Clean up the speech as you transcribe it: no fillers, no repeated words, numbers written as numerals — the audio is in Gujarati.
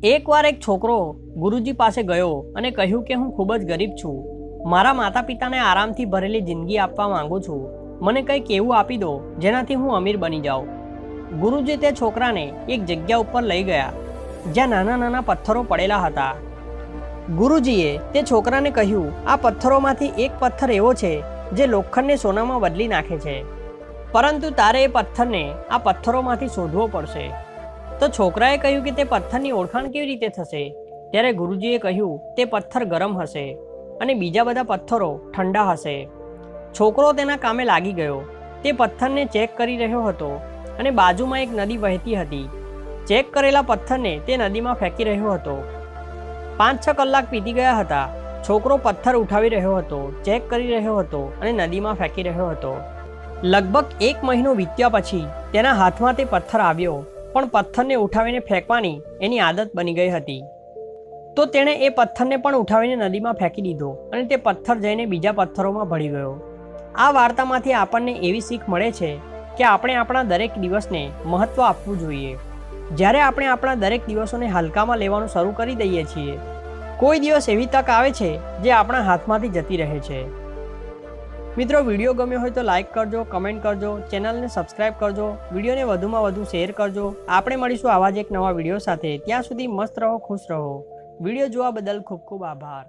એકવાર એક છોકરો ગુરુજી પાસે ગયો અને કહ્યું કે હું ખૂબ જ ગરીબ છું, મારા માતા પિતાને આરામથી ભરેલી જિંદગી આપવા માંગુ છું, મને કંઈક એવું આપી દો જેનાથી હું અમીર બની જાઉં। ગુરુજી તે છોકરાને એક જગ્યા ઉપર લઈ ગયા જ્યાં નાના નાના પથ્થરો પડેલા હતા। ગુરુજીએ તે છોકરાને કહ્યું, આ પથ્થરોમાંથી એક પથ્થર એવો છે જે લોખંડને સોનામાં બદલી નાખે છે, પરંતુ તારે એ પથ્થરને આ પથ્થરોમાંથી શોધવો પડશે। તો છોકરાએ કહ્યું કે તે પથ્થરની ઓળખાણ કેવી રીતે થશે? ત્યારે ગુરુજીએ કહ્યું, તે પથ્થર ગરમ હશે અને બીજા બધા પથ્થરો ઠંડા હશે। છોકરો તેના કામે લાગી ગયો। તે પથ્થરને ચેક કરી રહ્યો હતો અને બાજુમાં એક નદી વહેતી હતી। ચેક કરેલા પથ્થરને તે નદીમાં ફેંકી રહ્યો હતો। 5-6 કલાક વીતી ગયા હતા। છોકરો પથ્થર ઉઠાવી રહ્યો હતો, ચેક કરી રહ્યો હતો અને નદીમાં ફેંકી રહ્યો હતો। લગભગ 1 મહિનો વીત્યા પછી તેના હાથમાં તે પથ્થર આવ્યો, પણ પથ્થરને ઉઠાવીને ફેંકવાની એની આદત બની ગઈ હતી। તો તેણે એ પથ્થરને પણ ઉઠાવીને નદીમાં ફેંકી દીધો અને તે પથ્થર જઈને બીજા પથ્થરોમાં ભળી ગયો। આ વાર્તામાંથી આપણને એવી શીખ મળે છે કે આપણે આપણા દરેક દિવસને મહત્ત્વ આપવું જોઈએ। જ્યારે આપણે આપણા દરેક દિવસોને હલકામાં લેવાનું શરૂ કરી દઈએ છીએ, કોઈ દિવસ એવી તક આવે છે જે આપણા હાથમાંથી જતી રહે છે। મિત્રો, વિડીયો ગમ્યો હોય તો લાઇક કરજો, કમેન્ટ કરજો, ચેનલને સબસ્ક્રાઇબ કરજો, વિડીયોને વધુમાં વધુ શેર કરજો। આપણે મળીશું આવા જ એક નવા વિડીયો સાથે। ત્યાં સુધી મસ્ત રહો, ખુશ રહો। વિડીયો જોવા બદલ ખૂબ ખૂબ આભાર।